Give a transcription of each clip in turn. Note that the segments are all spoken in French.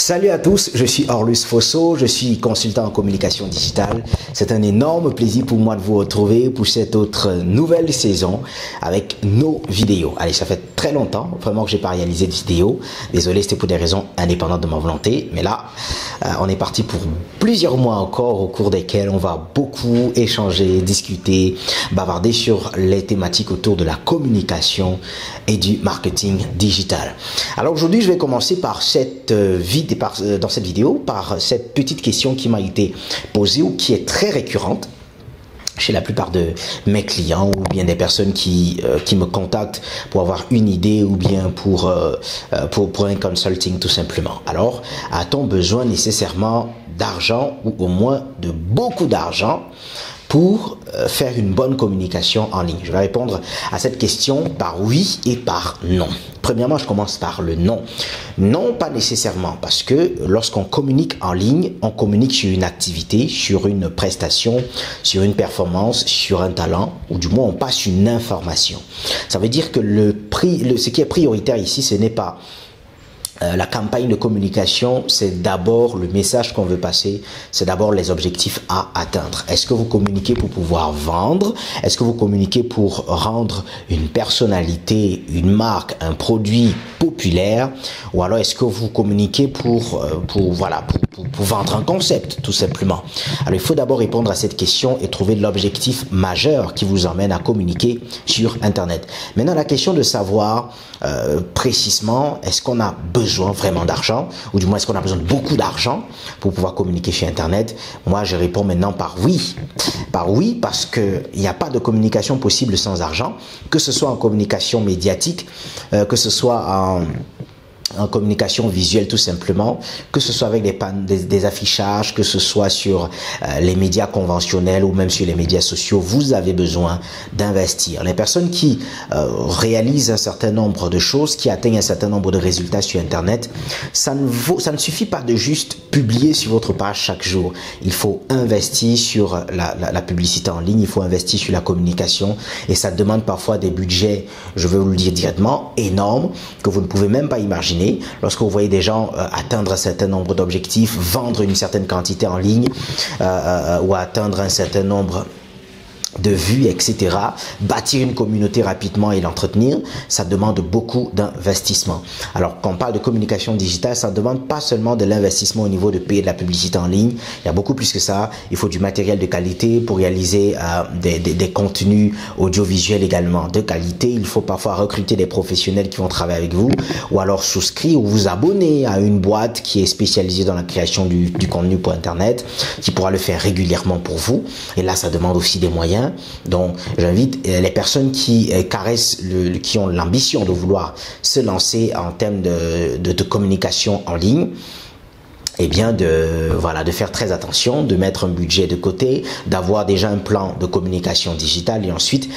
Salut à tous, je suis Orlus Fosso, je suis consultant en communication digitale. C'est un énorme plaisir pour moi de vous retrouver pour cette autre nouvelle saison avec nos vidéos. Allez, ça fait très longtemps vraiment que j'ai pas réalisé de vidéo. Désolé, c'était pour des raisons indépendantes de ma volonté. Mais là, on est parti pour plusieurs mois encore au cours desquels on va beaucoup échanger, discuter, bavarder sur les thématiques autour de la communication et du marketing digital. Alors aujourd'hui, je vais commencer par dans cette vidéo par cette petite question qui m'a été posée ou qui est très récurrente chez la plupart de mes clients ou bien des personnes qui me contactent pour avoir une idée ou bien pour un consulting tout simplement. Alors, a-t-on besoin nécessairement d'argent ou au moins de beaucoup d'argent pour faire une bonne communication en ligne? Je vais répondre à cette question par oui et par non. Premièrement, je commence par le non. Non, pas nécessairement, parce que lorsqu'on communique en ligne, on communique sur une activité, sur une prestation, sur une performance, sur un talent, ou du moins on passe une information. Ça veut dire que ce qui est prioritaire ici, ce n'est pas la campagne de communication, c'est d'abord le message qu'on veut passer, c'est d'abord les objectifs à atteindre. Est-ce que vous communiquez pour pouvoir vendre? Est-ce que vous communiquez pour rendre une personnalité, une marque, un produit populaire? Ou alors est-ce que vous communiquez pour vendre un concept, tout simplement? Alors il faut d'abord répondre à cette question et trouver l'objectif majeur qui vous emmène à communiquer sur Internet. Maintenant, la question de savoir précisément, est-ce qu'on a besoin vraiment d'argent, ou du moins est-ce qu'on a besoin de beaucoup d'argent pour pouvoir communiquer sur Internet? Moi, je réponds maintenant par oui. Par oui, parce que il n'y a pas de communication possible sans argent, que ce soit en communication médiatique, que ce soit en communication visuelle tout simplement, que ce soit avec des affichages, que ce soit sur les médias conventionnels ou même sur les médias sociaux, vous avez besoin d'investir. Les personnes qui réalisent un certain nombre de choses, qui atteignent un certain nombre de résultats sur Internet, ça ne suffit pas de juste publier sur votre page chaque jour. Il faut investir sur la publicité en ligne, il faut investir sur la communication et ça demande parfois des budgets, je vais vous le dire directement, énormes, que vous ne pouvez même pas imaginer. Lorsque vous voyez des gens atteindre un certain nombre d'objectifs, vendre une certaine quantité en ligne ou atteindre un certain nombre de vues, etc., bâtir une communauté rapidement et l'entretenir, ça demande beaucoup d'investissement. Alors, quand on parle de communication digitale, ça ne demande pas seulement de l'investissement au niveau de payer de la publicité en ligne. Il y a beaucoup plus que ça. Il faut du matériel de qualité pour réaliser des contenus audiovisuels également de qualité. Il faut parfois recruter des professionnels qui vont travailler avec vous ou alors souscrire ou vous abonner à une boîte qui est spécialisée dans la création du contenu pour Internet, qui pourra le faire régulièrement pour vous. Et là, ça demande aussi des moyens. Donc, j'invite les personnes qui qui ont l'ambition de vouloir se lancer en termes de communication en ligne, et bien de faire très attention, de mettre un budget de côté, d'avoir déjà un plan de communication digitale et ensuite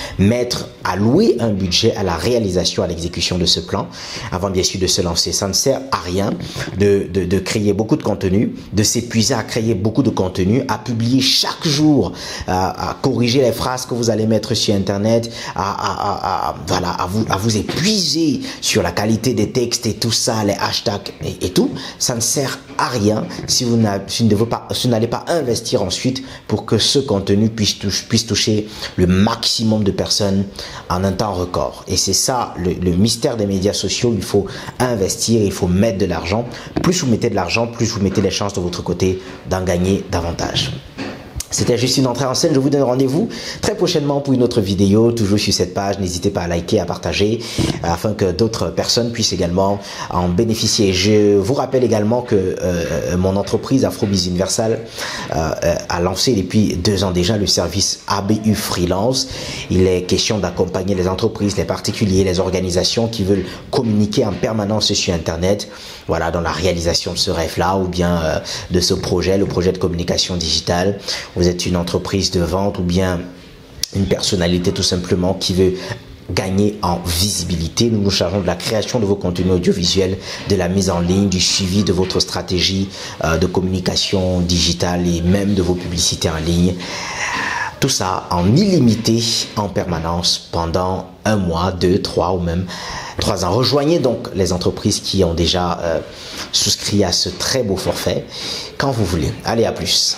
allouer un budget à la réalisation, à l'exécution de ce plan avant bien sûr de se lancer. Ça ne sert à rien de créer beaucoup de contenu, de s'épuiser à créer beaucoup de contenu, à publier chaque jour, à corriger les phrases que vous allez mettre sur Internet, à vous épuiser sur la qualité des textes et tout ça, les hashtags et tout. Ça ne sert à rien si vous n'allez pas investir ensuite pour que ce contenu puisse toucher le maximum de personnes en un temps record. Et c'est ça le mystère des médias sociaux. Il faut investir, il faut mettre de l'argent. Plus vous mettez de l'argent, plus vous mettez les chances de votre côté d'en gagner davantage. C'était juste une entrée en scène. Je vous donne rendez-vous très prochainement pour une autre vidéo, toujours sur cette page. N'hésitez pas à liker, à partager, afin que d'autres personnes puissent également en bénéficier. Je vous rappelle également que mon entreprise Afrobiz Universal a lancé depuis 2 ans déjà le service ABU Freelance. Il est question d'accompagner les entreprises, les particuliers, les organisations qui veulent communiquer en permanence sur Internet, voilà, dans la réalisation de ce rêve-là ou bien de ce projet, le projet de communication digitale. Vous êtes une entreprise de vente ou bien une personnalité tout simplement qui veut gagner en visibilité. Nous nous chargeons de la création de vos contenus audiovisuels, de la mise en ligne, du suivi de votre stratégie de communication digitale et même de vos publicités en ligne. Tout ça en illimité, en permanence, pendant 1 mois, 2, 3 ou même 3 ans. Rejoignez donc les entreprises qui ont déjà souscrit à ce très beau forfait quand vous voulez. Allez, à plus.